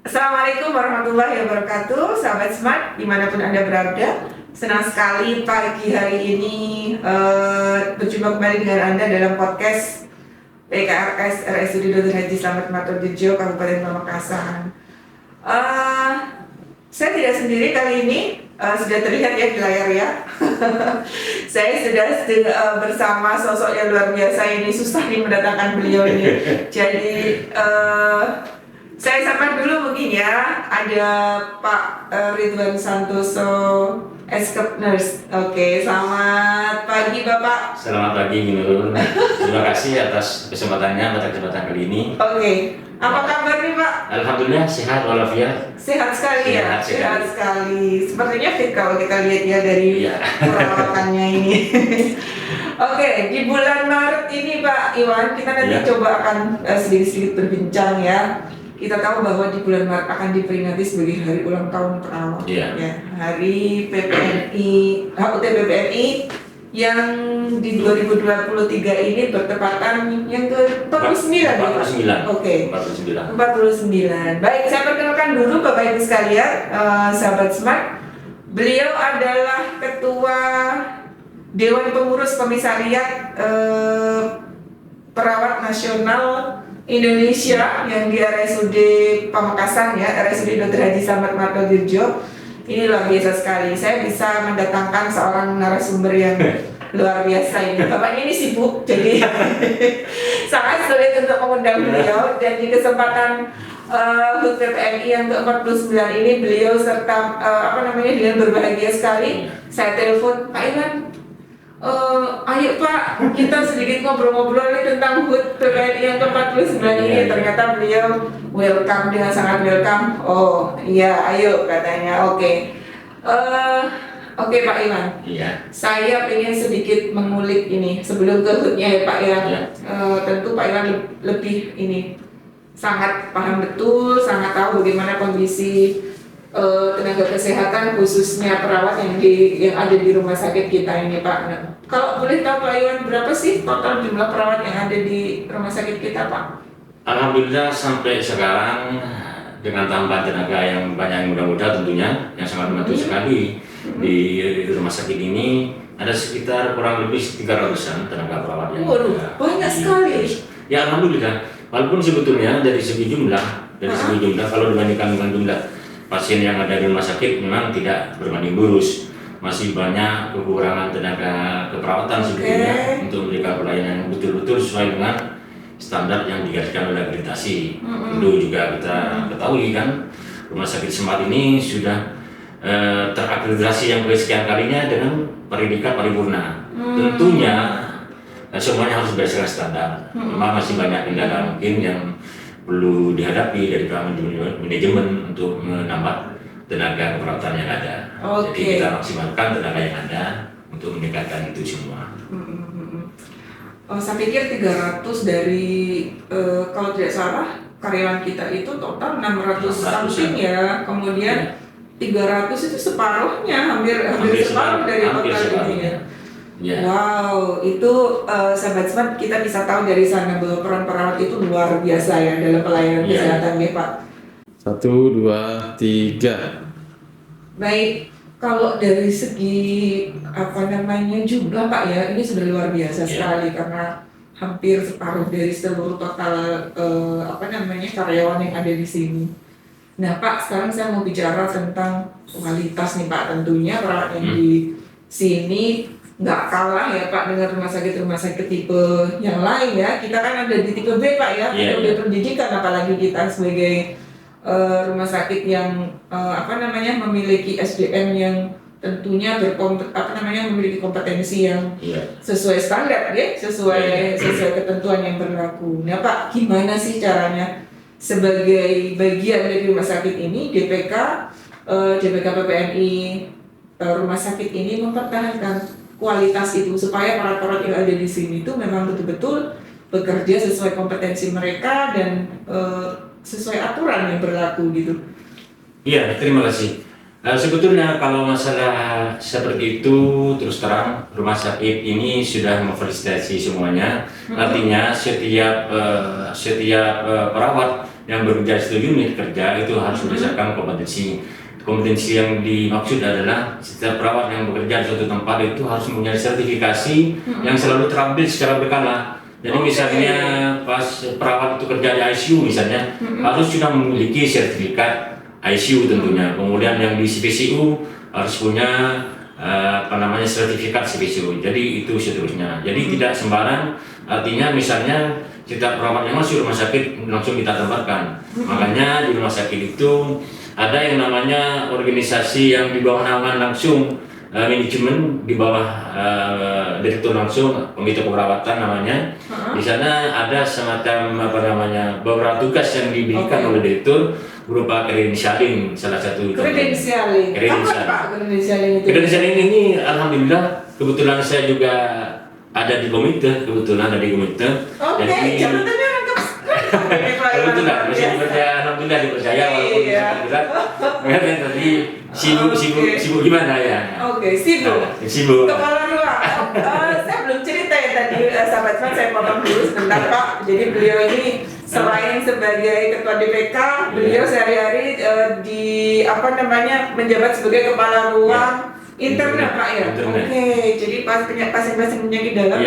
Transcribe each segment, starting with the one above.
Assalamualaikum warahmatullahi wabarakatuh, sahabat Smart dimanapun Anda berada. Senang sekali pagi hari ini berjumpa kembali dengan Anda dalam podcast PKRS RSUD Dr. Haji Slamet Martodirjo, Kabupaten Pamekasan. Saya tidak sendiri kali ini, sudah terlihat ya di layar ya. Saya sudah bersama sosok yang luar biasa ini, susah nih mendatangkan beliau ini. Jadi saya sapa dulu mungkin ya, ada Pak Ridwan Santoso, Eskep Nurse. Oke, selamat pagi Bapak. Selamat pagi Minul. Terima kasih atas kesempatannya pada kesempatan kali ini. Oke, apa kabar nih Pak? Alhamdulillah sehat walafiat. Sehat sekali ya, sehat sekali. Sepertinya fit kalau kita lihat ya dari perawatannya ini. Oke, di bulan Maret ini Pak Iwan, kita nanti coba akan sedikit-sedikit berbincang ya. Kita tahu bahwa di bulan Maret akan diperingati sebagai hari ulang tahun perawat. Ya, hari PPNI, HUT PPNI yang di 2023 ini bertepatan yang ke-49 ya? 49. Oke. 49. 49. Baik, saya perkenalkan dulu Bapak Ibu sekalian, sahabat Smart. Beliau adalah Ketua Dewan Pengurus Komisariat Perawat Nasional Indonesia yang di RSUD Pamekasan ya, RSUD Dr. Haji Slamet Martodirjo. Ini luar biasa sekali. Saya bisa mendatangkan seorang narasumber yang luar biasa ini. Bapaknya ini sibuk, jadi sangat sulit untuk mengundang beliau. Dan di kesempatan HUT PPNI yang ke-49 ini beliau serta dengan berbahagia sekali. Saya telepon Pak Iwan. Ayo Pak, kita sedikit ngobrol-ngobrol nih tentang HUT PPNI yang ke-49 ini. Ternyata beliau welcome, dengan sangat welcome. Oh iya, ayo katanya. Oke. Oke Pak Iwan. Iya. Saya ingin sedikit mengulik ini sebelum ke HUT-nya ya Pak ya. Tentu Pak Iwan lebih ini sangat paham betul, sangat tahu bagaimana kondisi tenaga kesehatan khususnya perawat yang ada di rumah sakit kita ini Pak. Nah, kalau boleh tahu Pak Iwan, berapa sih total jumlah perawat yang ada di rumah sakit kita Pak? Alhamdulillah sampai sekarang dengan tambahan tenaga yang banyak, yang muda-muda tentunya yang sangat membantu sekali di rumah sakit ini. Ada sekitar kurang lebih 300-an tenaga perawat yang banyak sekali. Ya Alhamdulillah. Walaupun sebetulnya dari segi jumlah kalau dibandingkan dengan jumlah pasien yang ada di rumah sakit memang tidak berbanding lurus, masih banyak kekurangan tenaga keperawatan sebetulnya untuk memberikan pelayanan yang betul-betul sesuai dengan standar yang digariskan oleh akreditasi. Tentu juga kita ketahui kan rumah sakit Smart ini sudah terakreditasi yang kesekian kalinya dengan predikat paripurna. Tentunya semuanya harus berdasarkan standar. Memang masih banyak kendala mungkin yang perlu dihadapi dari manajemen untuk menambah tenaga keperawatan yang ada. Jadi kita maksimalkan tenaga yang ada untuk meningkatkan itu semua. Saya pikir 300 dari kalau tidak salah karyawan kita itu total 600 something ya. Kemudian 300 itu separuhnya, hampir separuh dari total ini ya. Wow, itu sahabat Smart, kita bisa tahu dari sana bahwa peran perawat itu luar biasa ya dalam pelayanan kesehatan ya Pak. 1, 2, 3. Baik, kalau dari segi jumlah Pak ya, ini sudah luar biasa sekali karena hampir separuh dari seluruh total karyawan yang ada di sini. Nah Pak, sekarang saya mau bicara tentang kualitas nih Pak. Tentunya perawat yang di sini nggak kalah ya Pak dengan rumah sakit tipe yang lain ya. Kita kan ada di tipe B Pak ya, tipe B pendidikan, apalagi kita sebagai rumah sakit yang memiliki SDM yang tentunya memiliki kompetensi yang sesuai standar ya, sesuai ketentuan yang berlaku. Nah Pak, gimana sih caranya sebagai bagian dari rumah sakit ini, DPK PPNI rumah sakit ini mempertahankan kualitas itu supaya para perawat yang ada di sini itu memang betul-betul bekerja sesuai kompetensi mereka dan sesuai aturan yang berlaku gitu. Iya, terima kasih. Sebetulnya kalau masalah seperti itu terus terang rumah sakit ini sudah memfasilitasi semuanya. Artinya setiap perawat yang bekerja 1 unit kerja itu harus berdasarkan kompetensi. Kompetensi yang dimaksud adalah setiap perawat yang bekerja di suatu tempat itu harus mempunyai sertifikasi yang selalu terupdate secara berkala. Jadi misalnya pas perawat itu kerja di ICU misalnya harus sudah memiliki sertifikat ICU tentunya. Kemudian yang di CPCU harus punya sertifikat CPCU. Jadi itu seterusnya. Jadi tidak sembarang. Artinya misalnya kita perawat yang masuk rumah sakit langsung kita tempatkan. Makanya di rumah sakit itu ada yang namanya organisasi yang di bawah naungan langsung manajemen di bawah direktur langsung komite keperawatan namanya. Di sana ada semacam beberapa tugas yang diberikan oleh direktur berupa credentialing salah satu. Credentialing. Apa Pak credentialing itu? Credentialing ini alhamdulillah kebetulan saya juga ada di komite, Jadi jabatannya lengkap sekali. kebetulan masih dipercaya, alhamdulillah dipercaya walaupun berat. Tadi sibuk gimana ya? Sibuk. Kepala ruang. Saya belum cerita ya tadi, sahabat saya potong dulu sebentar Pak. Jadi beliau ini selain sebagai ketua DPK, beliau sehari-hari menjabat sebagai kepala ruang internet Pak ya. Jadi pasien-pasien penyakit dalam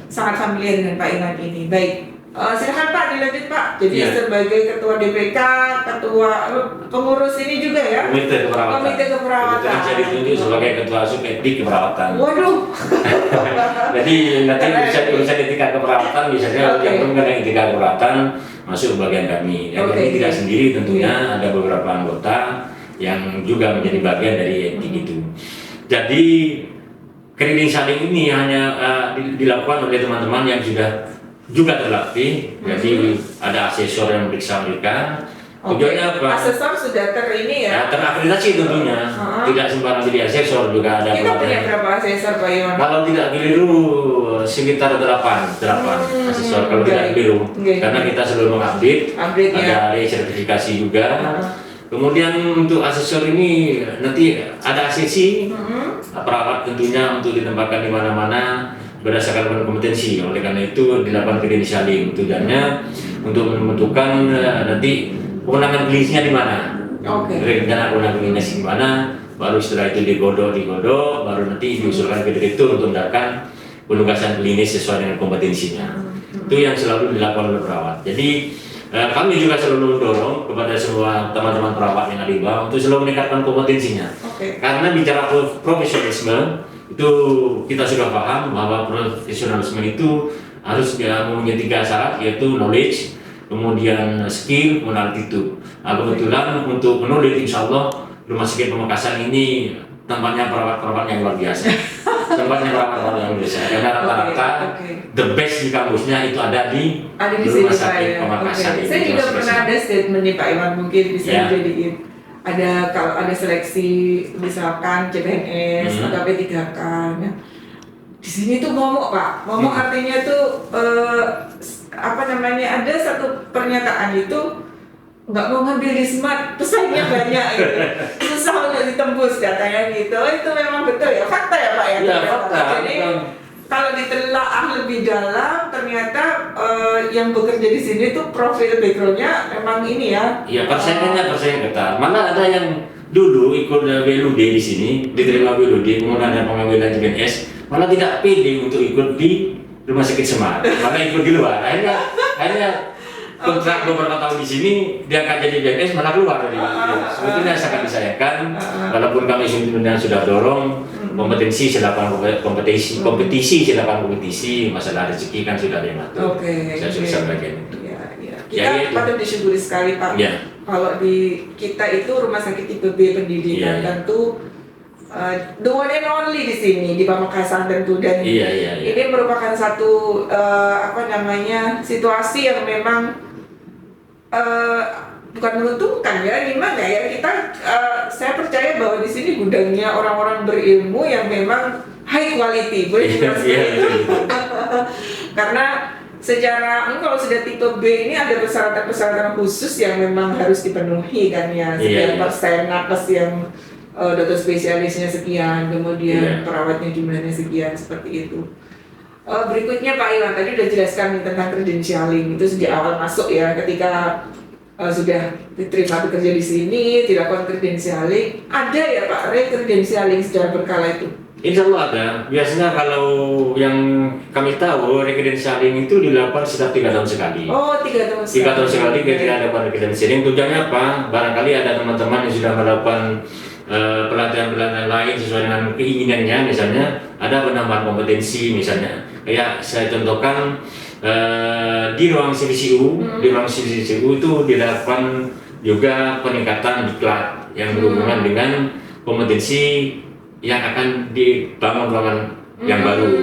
sangat familiar dengan Pak Iwan ini. Baik. Silakan Pak dilanjut Pak. Jadi sebagai ketua DPK, ketua pengurus ini juga ya. Komite keperawatan. Kebetulan saya ditunjuk sebagai ketua subetik keperawatan. Waduh. Jadi nanti urusan etika keperawatan misalnya yang mengenai etika keperawatan masuk bagian kami. Yang kami tidak sendiri tentunya ada beberapa anggota yang juga menjadi bagian dari etik itu. Jadi credentialing ini hanya dilakukan oleh teman-teman yang sudah juga terlatih. Jadi ada asesor yang meriksa mereka. Tujuannya apa? Asesor sudah terakreditasi tentunya. Tidak sembarang jadi asesor, juga ada. Kita punya berapa asesor Pak Iwan? Kalau tidak keliru sekitar 8 asesor kalau tidak keliru. Karena kita selalu mengupdate. Ada sertifikasi juga. Kemudian untuk asesor ini nanti ada asesi perawat tentunya untuk ditempatkan di mana-mana berdasarkan kompetensi. Oleh karena itu dilakukan credentialing. Tujuannya untuk menentukan nanti kewenangan klinisnya di mana. Rencana kewenangan klinis di mana, baru setelah itu digodok, baru nanti diusulkan ke direktur untuk mendapatkan penugasan klinis sesuai dengan kompetensinya. Itu yang selalu dilakukan oleh perawat. Jadi kami juga selalu mendorong kepada semua teman-teman perawat yang ada di bawah untuk selalu meningkatkan kompetensinya. Karena bicara profesionalisme itu kita sudah paham bahwa profesionalisme itu harus mempunyai 3 syarat, yaitu knowledge, kemudian skill, kemudian attitude. Nah, kebetulan untuk knowledge insya Allah Rumah Sakit Pamekasan ini tempatnya perawat-perawat yang luar biasa. Karena rata-rata the best di kampusnya itu ada di Rumah Sakit Pamekasan. Saya juga pernah ada statement nih Pak Iwan, mungkin bisa dijadiin. Kalau ada seleksi misalkan CPNS atau P3K ya. Di sini tuh momok Pak. Momok artinya tuh ada satu pernyataan itu nggak mau ngambil di smart, pesannya banyak gitu. Susah untuk ditembus katanya gitu. Itu memang betul ya, fakta ya Pak ya. Fakta. Jadi kalau ditelaah lebih dalam ternyata yang bekerja di sini tuh profil backgroundnya memang ini ya. Iya, persennya ketat. Malah ada yang dulu ikut WLUD di sini, diterima WLUD, kemudian ada pengambilan CPNS, malah tidak pede untuk ikut di Rumah Sakit Semar, malah ikut di luar. Akhirnya kontrak beberapa tahun di sini dia akan jadi PNS malah keluar dari sebetulnya sangat disayangkan. Walaupun kami sebenarnya sudah dorong kompetisi silakan kompetisi, masalah rezeki kan sudah ada yang ngatur. Saya sudah sampaikan itu. Kita patut disyukuri sekali Pak. Kalau di kita itu rumah sakit tipe B pendidikan tentu the one and only di sini di Pamekasan tentu, dan ini merupakan satu situasi yang memang bukan menguntungkan ya, gimana ya, saya percaya bahwa di sini gudangnya orang-orang berilmu yang memang high quality, boleh dibilang seperti itu. Karena kalau sudah tipe B ini ada persyaratan khusus yang memang harus dipenuhi kan ya, sekian persen nakes yang dokter spesialisnya sekian, kemudian perawatnya jumlahnya sekian, seperti itu. Berikutnya Pak Iwan tadi udah jelaskan tentang credentialing itu sejak awal masuk ya, ketika sudah diterima bekerja di sini, dilakukan credentialing, ada ya Pak re-credentialing secara berkala itu? Insya Allah ada. Biasanya kalau yang kami tahu recredentialing itu dilakukan setiap 3 tahun sekali. Oh, 3 tahun sekali. 3 tahun sekali kita ada recredentialing. Tujuannya apa? Barangkali ada teman-teman yang sudah melakukan pelatihan-pelatihan lain sesuai dengan keinginannya, misalnya ada penambahan kompetensi misalnya. Kayak saya contohkan di ruang CVCU, di ruang CVCU itu dilakukan juga peningkatan diklat yang berhubungan dengan kompetensi yang akan dibangun ruangan yang baru.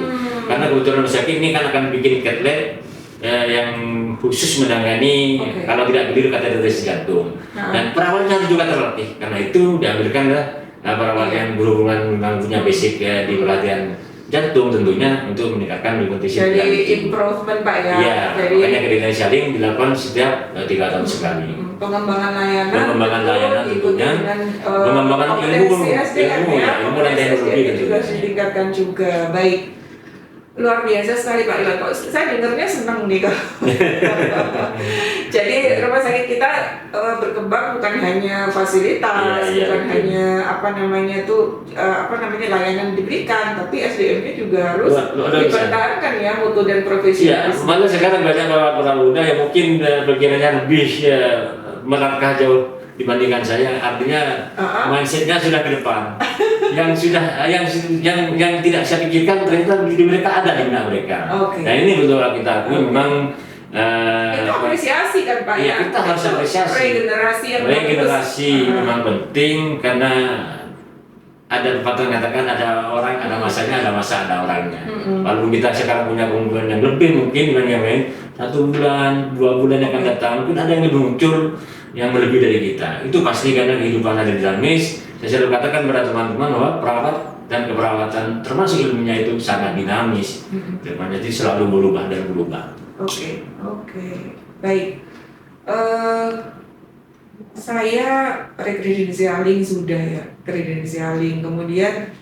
Karena kebetulan rumah sakit ini kan akan bikin cath yang khusus menangani kalau tidak keliru kateterisasi jantung. Dan perawatnya harus juga terlatih. Karena itu diambilkanlah perawat yang berhubungan memang punya basic di pelatihan jantung tentunya untuk meningkatkan kompetensi. Jadi improvement Pak ya. Iya, jadi makanya credentialing dilakukan setiap 3 tahun sekali. Pengembangan layanan, Pengembangan layanan diikuti tentunya. dengan Pengembangan kompetensi SDM ilmu, ya, ilmu dan teknologi SDM juga tentunya. ditingkatkan juga. Baik, luar biasa sekali Pak Iwan. Kok saya dengarnya senang nih kalau. Jadi rumah sakit kita berkembang bukan hanya fasilitas, bukan hanya layanan diberikan, tapi SDM-nya juga harus dipertahankan ya, mutu dan profesionalisme. Iya, malah sekarang banyak perawat muda yang mungkin pikirannya lebih melangkah jauh dibandingkan saya, artinya mindsetnya sudah ke depan. yang tidak saya pikirkan ternyata di mereka ada di benak mereka. Nah ini betul kita akui memang itu apresiasi kan Pak ya? Kita harus apresiasi. Regenerasi memang penting karena ada pepatah mengatakan ada orang, ada masanya, ada masa, ada orangnya. Walaupun kita sekarang punya kemampuan yang lebih mungkin dibanding yang lain, 1 bulan, 2 bulan yang akan datang mungkin ada yang lebih muncul yang lebih dari kita. Itu pasti karena kehidupan ada dinamis. Saya selalu katakan kepada teman-teman bahwa perawat dan keperawatan termasuk ilmunya itu sangat dinamis. Jadi selalu berubah dan berubah. Oke. Baik. Saya recredentialing sudah ya, credentialing. Kemudian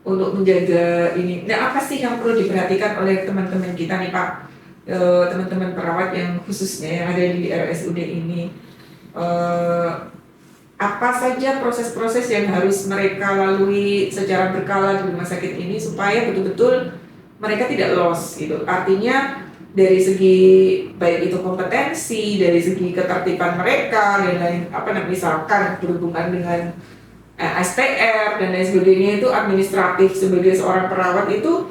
untuk menjaga ini, nah apa sih yang perlu diperhatikan oleh teman-teman kita nih Pak, teman-teman perawat yang khususnya yang ada di RSUD ini? Apa saja proses-proses yang harus mereka lalui secara berkala di rumah sakit ini supaya betul-betul mereka tidak lost gitu. Artinya dari segi baik itu kompetensi, dari segi ketertiban mereka dan lain misalkan berhubungan dengan STR dan lain sebagainya, itu administratif sebagai seorang perawat itu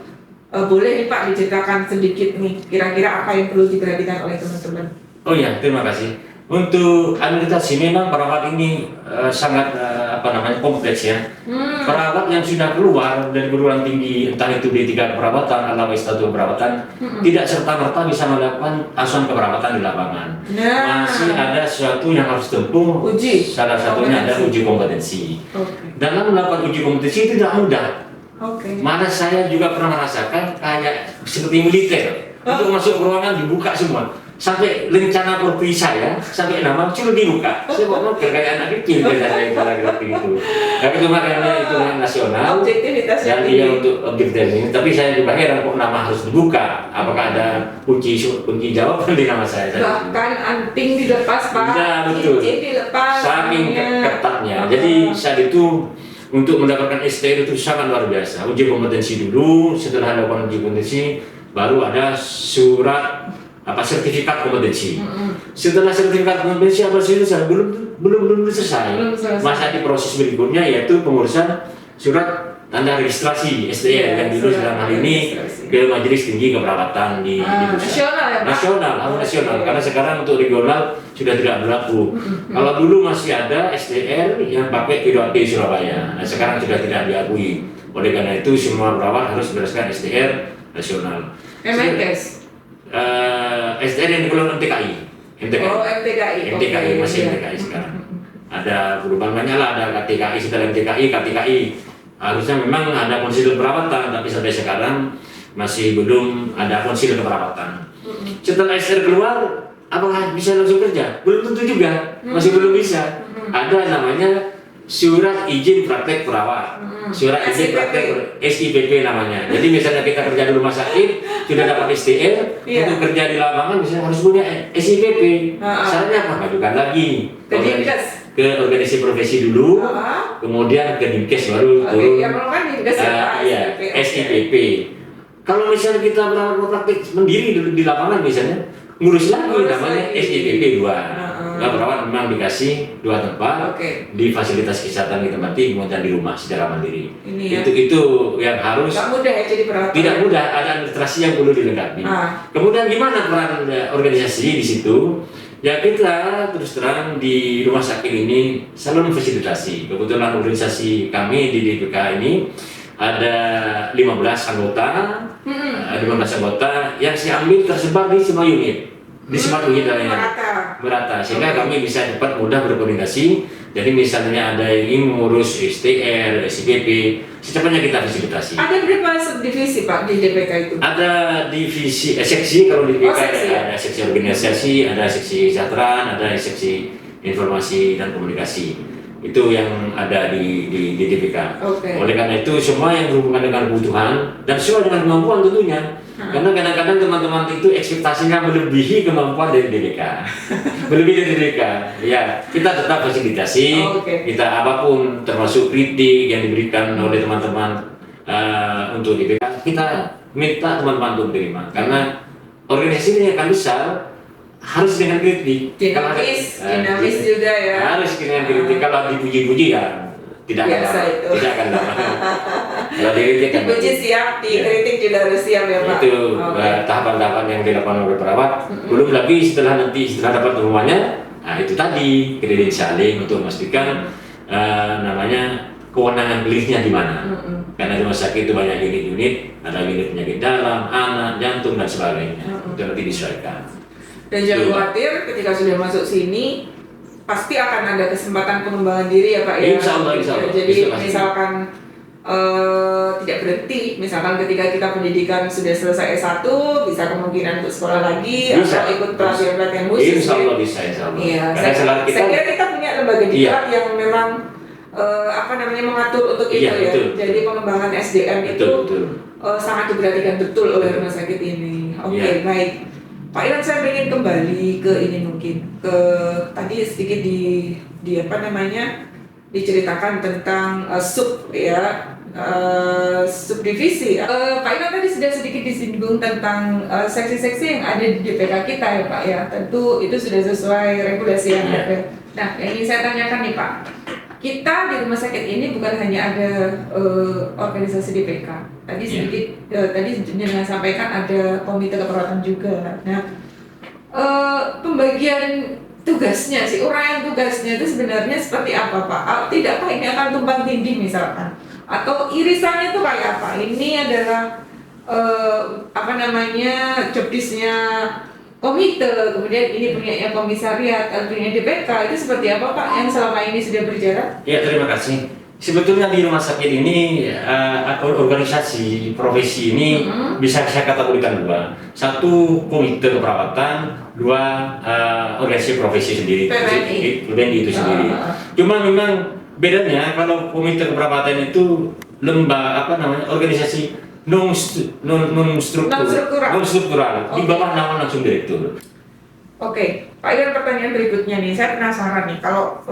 boleh nih Pak diceritakan sedikit nih kira-kira apa yang perlu diperhatikan oleh teman-teman. Oh ya, terima kasih. Untuk administrasi memang perawat ini sangat kompleks ya. Perawat yang sudah keluar dari perguruan tinggi entah itu D3 keperawatan atau S1 keperawatan tidak serta-merta bisa melakukan asuhan keperawatan di lapangan. Masih ada sesuatu yang harus tempuh. Salah satunya ada uji kompetensi. Dalam melakukan uji kompetensi itu tidak mudah. Mana saya juga pernah merasakan kayak seperti militer. Untuk masuk ke ruangan dibuka semua. Sampai rencana profesi saya, sampai nama sudah dibuka. Saya mau kayak anak kecil saya seperti itu. Tapi cuma karena itu nasional, dan iya untuk objektif ini. Tapi saya juga heran kok nama harus dibuka. Apakah ada kunci jawaban di nama saya? Bahkan anting dilepas Pak. Ya betul. Dilepas. Saking ketatnya. Jadi saat itu untuk mendapatkan STR itu sangat luar biasa. Uji kompetensi dulu, setelah melakukan uji kompetensi, baru ada surat sertifikat kompetensi. Setelah sertifikat kompetensi belum selesai. Masa di proses berikutnya yaitu pengurusan surat tanda registrasi STR yang dulu dalam hal ini ke Majelis Tinggi Keperawatan di pusat. Nasional. Karena sekarang untuk regional sudah tidak berlaku. Kalau dulu masih ada STR yang pakai P2P Surabaya. Nah, sekarang sudah tidak diakui. Oleh karena itu semua perawat harus berdasarkan STR nasional. STR yang dikeluarkan MTKI. MTKI masih MTKI sekarang. Ada perubahan banyak lah, ada KTKI setelah KTKI. Harusnya memang ada konsil keperawatan, tapi sampai sekarang masih belum ada konsil keperawatan. Setelah STR keluar, apakah bisa langsung kerja? Belum tentu juga, masih belum bisa. Ada namanya surat izin praktek perawat, surat izin praktek SIPP namanya. Jadi misalnya kita kerja di rumah sakit sudah dapat STR, Iya. untuk kerja di lapangan misalnya harus punya SIPP. Syaratnya apa? Majukan lagi Ke Dinkes. ke organisasi profesi dulu, kemudian ke Dinkes baru Oke, turun. yang perlu kan Dinkes ya, Pak, Iya, SIPP. Oke. SIPP. Kalau misalnya kita perawat praktik sendiri di lapangan misalnya ngurus lagi Ngurus namanya lagi. SIPP 2. Nah, perawat memang dikasih 2 tempat Oke. di fasilitas kesehatan ditempati kemudian di rumah secara mandiri. Ini ya. Itu yang harus Nggak mudah ya jadi perawat. tidak mudah, ada administrasi yang perlu dilengkapi. Kemudian gimana peran organisasi di situ? Ya kita terus terang di rumah sakit ini selalu memfasilitasi. Kebetulan organisasi kami di DPK ini ada 15 anggota, 15 anggota yang saya ambil tersebar di semua unit, di semua unit lainnya merata, sehingga kami bisa cepat mudah berkoordinasi. Jadi misalnya ada yang ingin mengurus STR, SIPP, secepatnya kita fasilitasi. Ada berapa subdivisi Pak di DPK itu? Ada divisi seksi kalau di DPK seksi. ada seksi organisasi, ada seksi kesejahteraan, ada seksi informasi dan komunikasi. Itu yang ada di DPK. Oke. Oleh karena itu semua yang berhubungan dengan kebutuhan dan sesuai dengan kemampuan tentunya. Karena kadang-kadang teman-teman itu ekspektasinya melebihi kemampuan dari DPK. Melebihi dari DPK. Ya, kita tetap fasilitasi. Kita apapun termasuk kritik yang diberikan oleh teman-teman untuk DPK, kita minta teman-teman untuk menerima. Karena organisasi ini akan besar, harus dengan kritik. Dinamis juga ya. Harus dengan kritik. Kalau dipuji-puji ya tidak akan lama. Kalau dikritik kan dipuji siap, dikritik juga harus siap ya Pak. Itu tahapan-tahapan yang dilakukan oleh perawat. Belum lagi setelah dapat pengumumannya, nah itu tadi credentialing untuk memastikan namanya kewenangan pilihnya di mana. Karena di rumah sakit itu banyak unit-unit, ada unit penyakit dalam, anak, jantung dan sebagainya. Itu nanti disesuaikan. Dan jangan khawatir ketika sudah masuk sini pasti akan ada kesempatan pengembangan diri ya Pak ya. Insya Allah. Jadi misalkan tidak berhenti, misalkan ketika kita pendidikan sudah selesai S1 bisa kemungkinan untuk sekolah lagi atau ikut pelatihan khusus. Insya Allah bisa. Iya. Karena Saya kira kita punya lembaga diklat yang memang mengatur untuk itu ya. Betul. Jadi pengembangan SDM itu sangat diperhatikan betul oleh rumah sakit ini. Oke, baik. Pak Iwan, saya ingin kembali ke ini mungkin ke tadi sedikit diceritakan tentang subdivisi. Pak Iwan tadi sudah sedikit disinggung tentang seksi-seksi yang ada di DPK kita ya Pak ya. Tentu itu sudah sesuai regulasi yang ada. Nah, yang ingin saya tanyakan nih Pak, kita di rumah sakit ini bukan hanya ada organisasi DPK. Tadi sedikit tadi dengan sampaikan ada komite keperawatan juga. Nah, pembagian tugasnya sih, uraian tugasnya itu sebenarnya seperti apa Pak? Tidakkah ini akan tumpang tindih misalkan? Atau irisannya itu kayak apa? Ini adalah job desk-nya komite, kemudian ini punya komisariat, punya DPK, itu seperti apa Pak yang selama ini sudah berjalan? Ya, terima kasih. Sebetulnya di rumah sakit ini organisasi profesi ini bisa saya kategorikan 2. 1 komite keperawatan, 2 organisasi profesi sendiri. PBNI itu sendiri. Cuma memang bedanya kalau komite keperawatan itu organisasi non struktural di bawah nama langsung direktur. Oke, Pak Iwan, pertanyaan berikutnya nih, saya penasaran nih kalau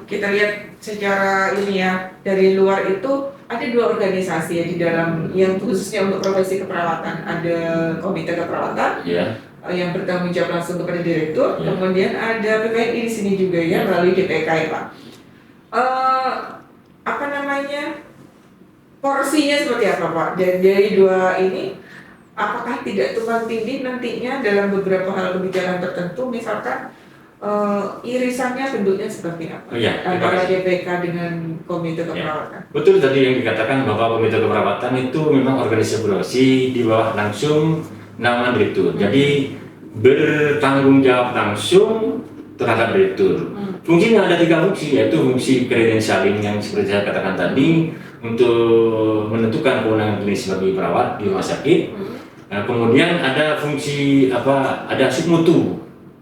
kita lihat secara ini ya dari luar itu ada 2 organisasi ya di dalam yang khususnya untuk profesi keperawatan, ada komite keperawatan yang bertanggung jawab langsung kepada direktur, kemudian ada PPNI di sini juga ya melalui DPK ya Pak. Porsinya seperti apa Pak? Dari 2 ini apakah tidak tumpang tindih nantinya dalam beberapa hal kebijakan tertentu, misalkan irisannya bentuknya seperti apa antara DPK dengan komite keperawatan? Betul tadi yang dikatakan bahwa komite keperawatan itu memang organisasi di bawah langsung nama direktur. Jadi bertanggung jawab langsung terhadap direktur. Fungsinya ada 3 fungsi, yaitu fungsi credentialing yang seperti saya katakan tadi untuk menentukan kewenangan klinis bagi perawat di rumah sakit. Nah, kemudian ada fungsi ada submutu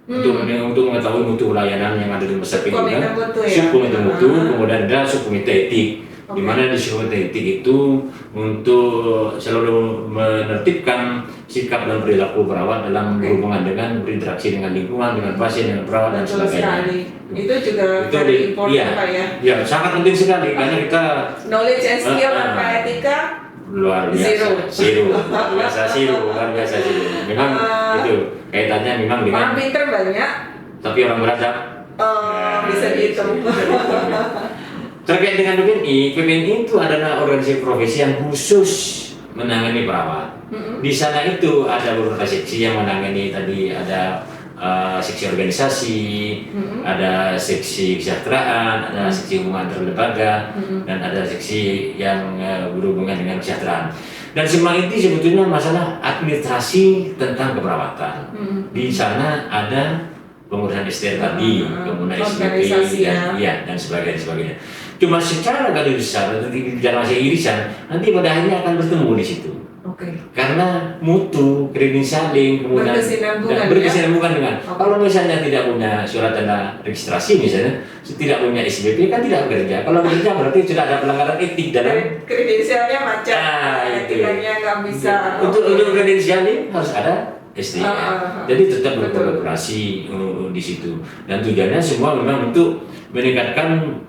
untuk mengetahui mutu layanan yang ada di rumah sakit Komite juga. mutu ya? Subkomite mutu, kemudian ada subkomite etik. Di mana di subkomite etik itu untuk selalu menertibkan sikap dan perilaku perawat dalam berhubungan dengan berinteraksi dengan lingkungan, dengan pasien, dengan perawat dan Betul sebagainya. sekali. Itu juga Itu very important iya, Pak ya. ya sangat penting sekali karena kita Knowledge and skill tanpa etika luar biasa, luar biasa zero. Memang itu kaitannya memang dengan orang pinter banyak, tapi orang beradab bisa dihitung. terkait dengan PPNI itu adalah organisasi profesi yang khusus menangani perawat. Di sana itu ada beberapa seksi yang menangani, tadi ada seksi organisasi, ada seksi kesejahteraan, ada seksi hubungan antar lembaga, dan ada seksi yang berhubungan dengan kesejahteraan. Dan semua itu sebetulnya masalah administrasi tentang keperawatan. Di sana ada pengurusan SDR tadi, kemudian SDP dan sebagainya. Cuma secara garis besar, nanti bicara masih irisan, nanti pada akhirnya akan bertemu di situ. Karena mutu, kredit saling, kemudian berkesinambungan dengan. Kalau misalnya tidak punya surat tanda registrasi misalnya, tidak punya SBP kan tidak bekerja. Kalau bekerja berarti sudah ada pelanggaran etik dalam kredensialnya macam, etikanya nggak bisa. Untuk kredensialnya harus ada SDR. Jadi tetap berkolaborasi di situ. Dan tujuannya semua memang untuk meningkatkan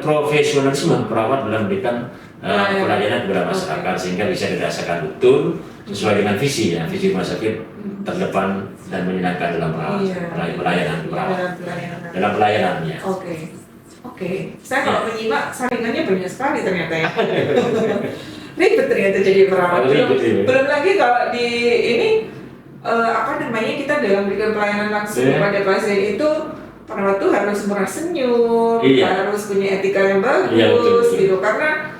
profesionalisme perawat dalam memberikan pelayanan kepada masyarakat sehingga bisa dirasakan betul sesuai dengan visi rumah sakit terdepan dan menyenangkan dalam pelayanan perawat dalam pelayanannya. Oke. Saya kalau menyimak saringannya banyak sekali ternyata ya. Ribet ternyata jadi perawat. Belum lagi kalau di ini kita dalam memberikan pelayanan langsung kepada pasien itu perawat tuh harus murah senyum, harus punya etika yang bagus gitu, karena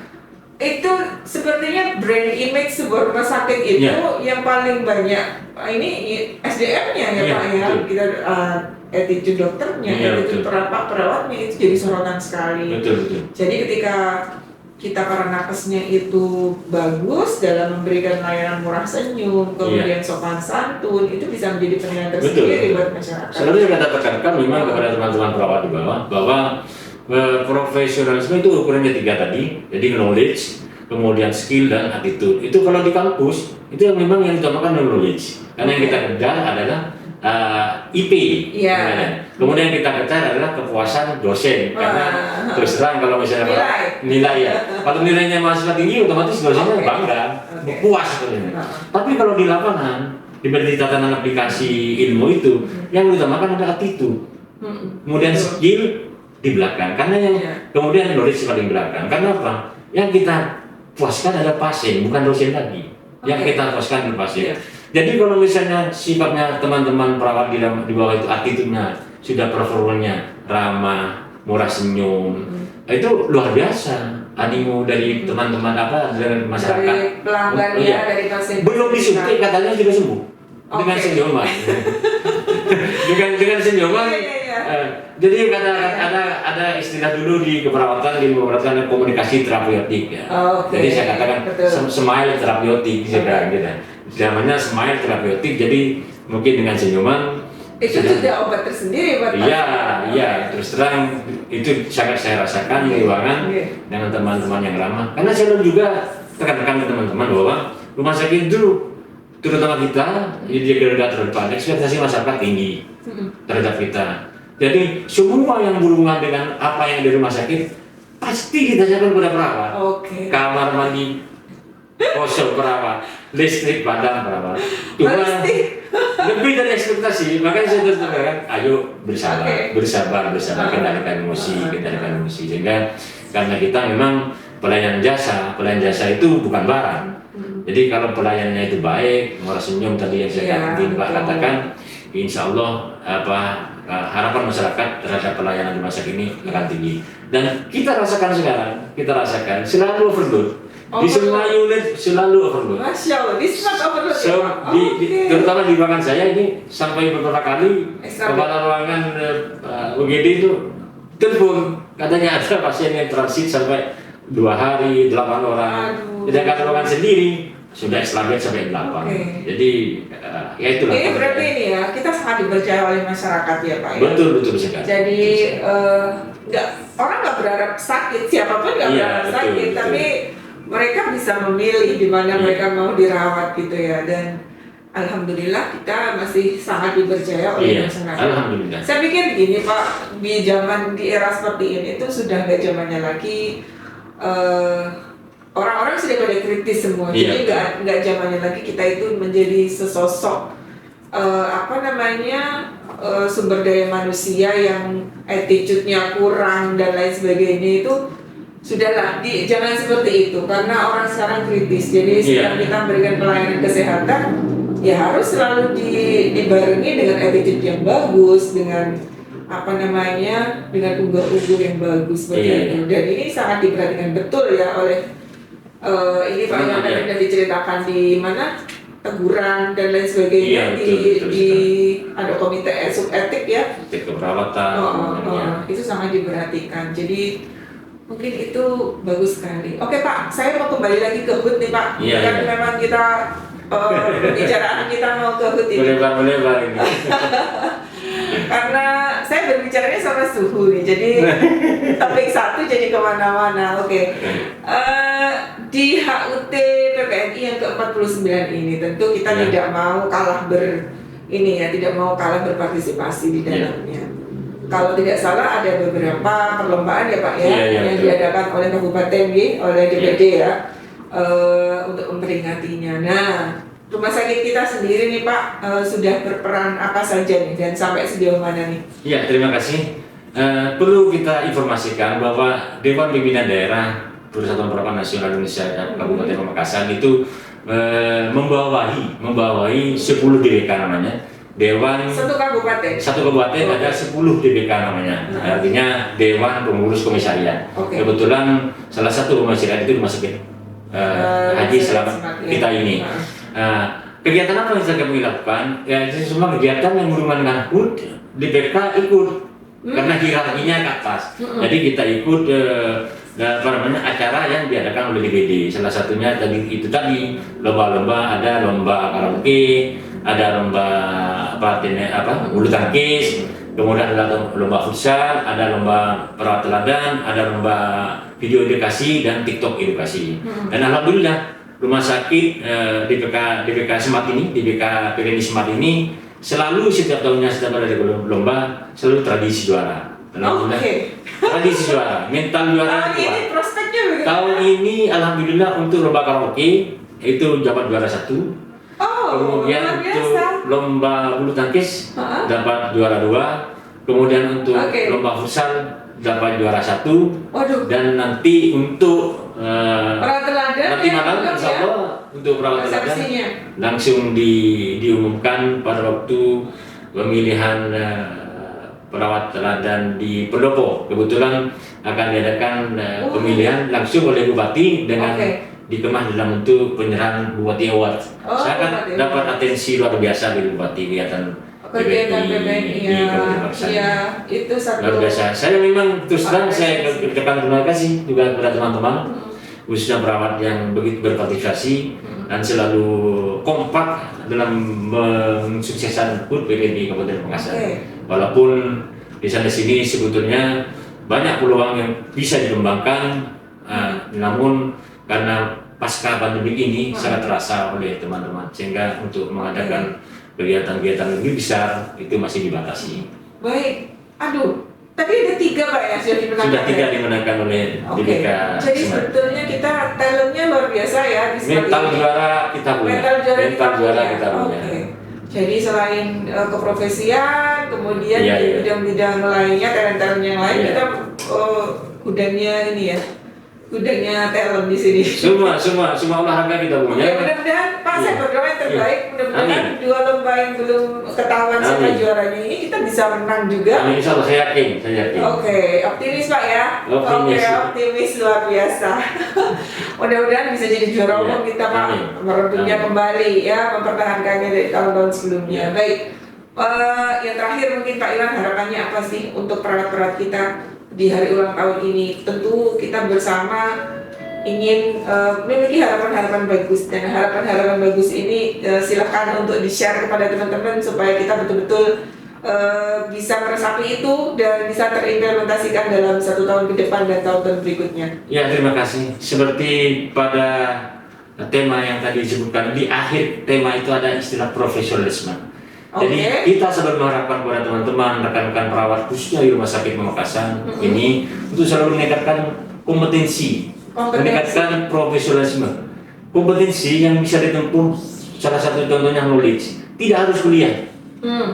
itu sepertinya brand image sebuah rumah sakit itu yang paling banyak ini SDM-nya ya Pak ya, kita attitude dokternya, attitude perawatnya itu jadi sorotan sekali. Jadi ketika kita para nakesnya itu bagus dalam memberikan layanan murah senyum, kemudian sopan santun, itu bisa menjadi penilaian tersendiri buat masyarakat. Selalu saya tekankan memang kepada teman-teman perawat di bawah bahwa profesionalisme itu ukurannya 3 tadi, jadi knowledge, kemudian skill dan attitude. Itu kalau di kampus itu yang memang yang ditamakan knowledge, karena yang kita kerja adalah IP, kemudian kita kejar adalah kepuasan dosen, karena terus terang kalau misalnya nilai kalau nilainya mahasiswa tinggi otomatis dosennya bangga, puas sebenarnya. Tapi kalau di lapangan diberi tatanan aplikasi ilmu itu yang ditamakan adalah attitude, kemudian skill di belakang, karena yang kemudian knowledge paling belakang. Karena apa? Yang kita puaskan adalah pasien, bukan dosen lagi. Yang kita puaskan adalah pasien. Jadi kalau misalnya sifatnya teman-teman perawat di bawah itu attitude-nya sudah performanya ramah, murah senyum, itu luar biasa animo dari teman-teman dari masyarakat. Dari pelanggannya, dari pasien. Belum disuntik katanya sudah sembuh dengan senyuman. dengan senyuman. Jadi ada istilah dulu di keperawatan di komunikasi terapeutik ya. Jadi saya katakan smile terapeutik gitu. Namanya smile terapeutik, jadi mungkin dengan senyuman itu sudah obat tersendiri buat iya, terus terang itu sangat saya rasakan di ruangan dengan teman-teman yang ramah. Karena saya juga tekankan ke teman-teman bahwa rumah sakit itu terutama kita di garda terdepan, ekspektasi masyarakat tinggi terhadap kita. Jadi semua yang berhubungan dengan apa yang di rumah sakit pasti ditanyakan kepada perawat. Kamar mandi kosong perawat, listrik padam perawat. Cuma lebih dari ekspektasi, makanya saya terus katakan, ayo bersabar, kendalikan emosi, sehingga karena kita memang pelayanan jasa itu bukan barang. Jadi kalau pelayanannya itu baik, murah senyum tadi yang saya katakan, insya Allah harapan masyarakat terhadap pelayanan rumah sakit ini akan tinggi. Dan kita rasakan selalu overload. Di semua unit selalu overload. Masya Allah, di semua overload. Terutama di ruangan saya ini sampai beberapa kali kepala ruangan UGD itu telepon, katanya ada pasien yang transit sampai 2 hari, 8 orang. Sedangkan ruangan sendiri sudah establish sampai 8. Oke. Jadi ya itulah. Ini berarti ini ya, kita sangat dipercaya oleh masyarakat ya Pak ya. Betul sekali. Jadi orang nggak berharap sakit, siapapun nggak Iya, berharap betul, sakit, betul. tapi mereka bisa memilih di mana Iya. mereka mau dirawat gitu ya. Dan alhamdulillah kita masih sangat dipercaya oleh Iya, masyarakat. alhamdulillah. Saya pikir gini Pak, di era seperti ini itu sudah nggak zamannya lagi orang-orang sudah pada kritis semua. Iya. Jadi nggak zamannya lagi kita itu menjadi sesosok sumber daya manusia yang attitude-nya kurang dan lain sebagainya itu sudahlah jangan seperti itu karena orang sekarang kritis. Jadi setiap kita memberikan pelayanan kesehatan ya harus selalu dibarengi dengan attitude yang bagus, dengan dengan unggah-ungguh yang bagus seperti itu. Dan ini sangat diperhatikan betul ya oleh ini Pak yang tadi sudah diceritakan di mana teguran dan lain sebagainya di ada komite etik ya. Etik keperawatan. Itu sangat diperhatikan. Jadi mungkin itu bagus sekali. Oke Pak, saya mau kembali lagi ke HUT nih Pak. Memang kita pembicaraan kita mau ke HUT ini. Melebar ini. Karena saya berbicaranya sama suhu nih, jadi topik satu jadi kemana-mana. Oke. Di HUT PPNI yang ke-49 ini tentu kita tidak mau kalah tidak mau kalah berpartisipasi di dalamnya. Kalau tidak salah ada beberapa perlombaan ya Pak yang diadakan oleh kabupaten oleh DPD untuk memperingatinya. Nah, rumah sakit kita sendiri nih Pak sudah berperan apa saja nih dan sampai sejauh mana nih? Ya, terima kasih. Perlu kita informasikan bahwa Dewan Pimpinan Daerah Persatuan Perawat Nasional Indonesia Kabupaten Pamekasan itu membawahi 10 DPK namanya. Satu kabupaten ada 10 DPK namanya. Artinya Dewan Pengurus Komisariat. Kebetulan salah satu komisariat itu rumah sakit Haji Selamat kita ini. Kegiatan apa yang sedang kami lakukan? Ya, semua kegiatan yang berhubungan dengan HUT, DPK ikut karena hierarkinya ke atas. Jadi kita ikut acara yang diadakan oleh DPD. Salah satunya tadi lomba-lomba, ada lomba karaoke, ada lomba bulu tangkis, kemudian ada lomba futsal, ada lomba perawat teladan, ada lomba video edukasi dan TikTok edukasi. Dan alhamdulillah rumah sakit DPK Smart ini, DPK PPNI Smart ini selalu setiap tahunnya setiap ada lomba selalu tradisi juara. Tradisi juara, mental juara. Ini prospeknya begitu. Tahun ini alhamdulillah untuk lomba karaoke itu dapat juara 1. Kemudian untuk lomba bulu tangkis dapat juara 2. Kemudian untuk lomba futsal dapat juara 1. Dan nanti untuk nanti malam insya Allah untuk perawat teladan langsung diumumkan pada waktu pemilihan perawat teladan di Pendopo. Kebetulan akan diadakan pemilihan langsung oleh Bupati dengan dikemas dalam bentuk penyerahan Bupati Award. Saya akan dapat atensi luar biasa dari Bupati kegiatan PPNI ya, itu satu luar biasa. Saya memang terus terang saya ucapkan terima kasih juga kepada teman-teman khususnya perawat yang begitu berpartisipasi dan selalu kompak dalam mensukseskan HUT PPNI Kabupaten Pamekasan. Walaupun di sana sini sebetulnya banyak peluang yang bisa dikembangkan, namun karena pasca pandemi ini sangat terasa oleh teman-teman sehingga untuk mengadakan kegiatan-kegiatan lebih besar itu masih dibatasi. Baik, tadi ada 3 Pak ya sudah dimenangkan. Sudah 3 dimenangkan oleh DPK. Jadi sebetulnya kita talentnya luar biasa ya. Mental juara kita punya. Mental juara kita punya. Jadi selain keprofesian, kemudian di bidang-bidang lainnya, talent-talent yang lain kita gudangnya talent di sini. Semua olahraga kita punya. Mudah-mudahan Pak saya berdoa yang terbaik. Mudah-mudahan 2 lomba yang belum ketahuan siapa juaranya ini kita bisa menang juga. Amin, insya Allah saya yakin. Optimis Pak ya. Optimis luar biasa. Mudah-mudahan bisa jadi juara umum kita Pak. Merebutnya kembali ya, mempertahankannya dari tahun-tahun sebelumnya. Baik. Yang terakhir mungkin Pak Iwan harapannya apa sih untuk perawat-perawat kita di hari ulang tahun ini? Tentu kita bersama ingin memiliki harapan-harapan bagus, dan harapan-harapan bagus ini silakan untuk di-share kepada teman-teman supaya kita betul-betul bisa meresapi itu dan bisa terimplementasikan dalam 1 tahun ke depan dan tahun-tahun berikutnya. Ya, terima kasih. Seperti pada tema yang tadi disebutkan, di akhir tema itu ada istilah profesionalisme. Jadi kita selalu mengharapkan kepada teman-teman, rekan-rekan perawat khususnya di Rumah Sakit Pamekasan ini untuk selalu meningkatkan kompetensi, meningkatkan profesionalisme. Kompetensi yang bisa ditempuh, salah satu contohnya knowledge. Tidak harus kuliah.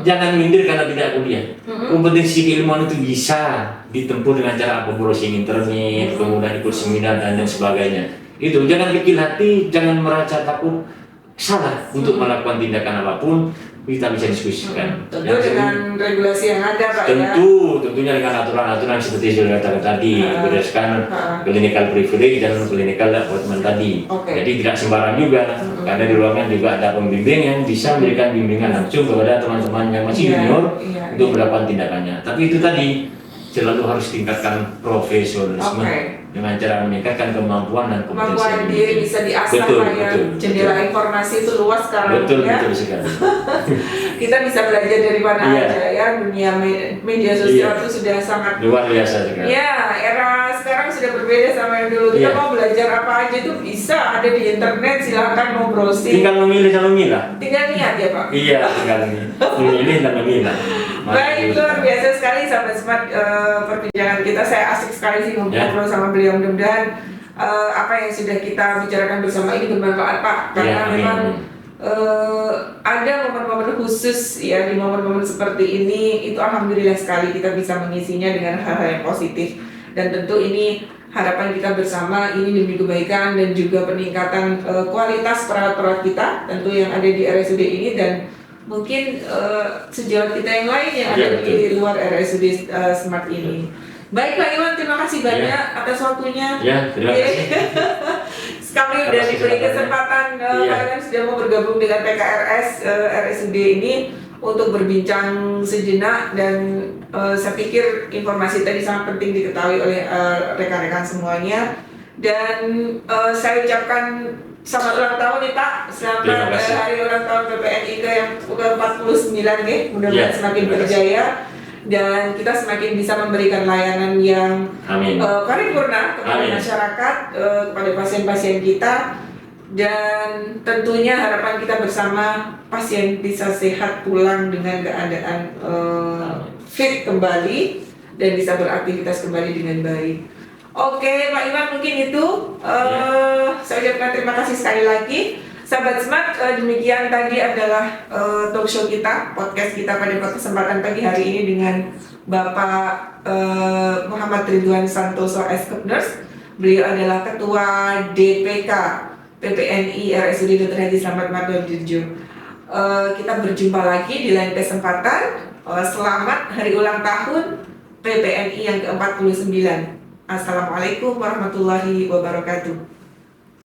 Jangan minder karena tidak kuliah. Kompetensi keilmuan itu bisa ditempuh dengan cara apa, browsing internet, kemudian ikut seminar dan lain sebagainya. Itu jangan kecil hati, jangan merasa takut salah untuk melakukan tindakan apapun. Kita bisa diskusikan. Tentu dengan regulasi yang ada, Pak, tentunya dengan aturan-aturan seperti yang sudah katakan tadi, berdasarkan clinical privilege dan clinical appointment tadi. Jadi tidak sembarang juga, karena di ruangan juga ada pembimbing yang bisa memberikan bimbingan langsung kepada teman-teman yang masih junior untuk melakukan tindakannya. Tapi itu tadi selalu harus tingkatkan profesionalisme dengan cara meningkatkan kemampuan dan kemampuan diri bisa diasah, Pak, ya. Jendela informasi itu luas sekarang, betul sekali. Kita bisa belajar dari mana aja ya, dunia media sosial itu sudah sangat luar biasa sekali. Ya, era sekarang sudah berbeda sama yang dulu. Kita mau belajar apa aja itu bisa ada di internet, silahkan mau browsing. Tinggal memilih dan memilah. Tinggal niat ya, Pak. Iya, tinggal memilih dan memilah. Baik, luar biasa sekali sahabat Smart, perbincangan kita. Saya asik sekali sih ngobrol sama beliau. Mudah-mudahan apa yang sudah kita bicarakan bersama ini bermanfaat, Pak, karena memang ada momen-momen khusus ya, di momen-momen seperti ini itu alhamdulillah sekali kita bisa mengisinya dengan hal-hal yang positif, dan tentu ini harapan kita bersama ini demi kebaikan dan juga peningkatan kualitas perawat-perawat kita tentu yang ada di RSUD ini, dan mungkin sejawat kita yang lain yang ada di luar RSUD Smart ini. Baik, Pak Iwan, terima kasih banyak atas waktunya. Ya, terima kasih. Kami sudah diberi kesempatan Pak Iwan sudah mau bergabung dengan PKRS RSUD ini untuk berbincang sejenak, dan saya pikir informasi tadi sangat penting diketahui oleh rekan-rekan semuanya, dan saya ucapkan selamat ulang tahun nih, Pak. Selamat hari ulang tahun PPNI yang ke-49 nih. Mudah-mudahan semakin berjaya dan kita semakin bisa memberikan layanan yang paripurna kepada masyarakat, kepada pasien-pasien kita, dan tentunya harapan kita bersama pasien bisa sehat pulang dengan keadaan fit kembali dan bisa beraktivitas kembali dengan baik. Oke, Pak Iwan, mungkin itu saya ucapkan terima kasih sekali lagi. Sahabat Smart, demikian tadi adalah talk show kita, podcast kita pada kesempatan pagi hari ini dengan Bapak Muhammad Ridwan Santoso S.Kepners. Beliau adalah Ketua DPK PPNI RSUD Dr. Haji Slamet Mardhani Dirjo. Kita berjumpa lagi di lain kesempatan. Selamat hari ulang tahun PPNI yang ke-49. Assalamualaikum warahmatullahi wabarakatuh.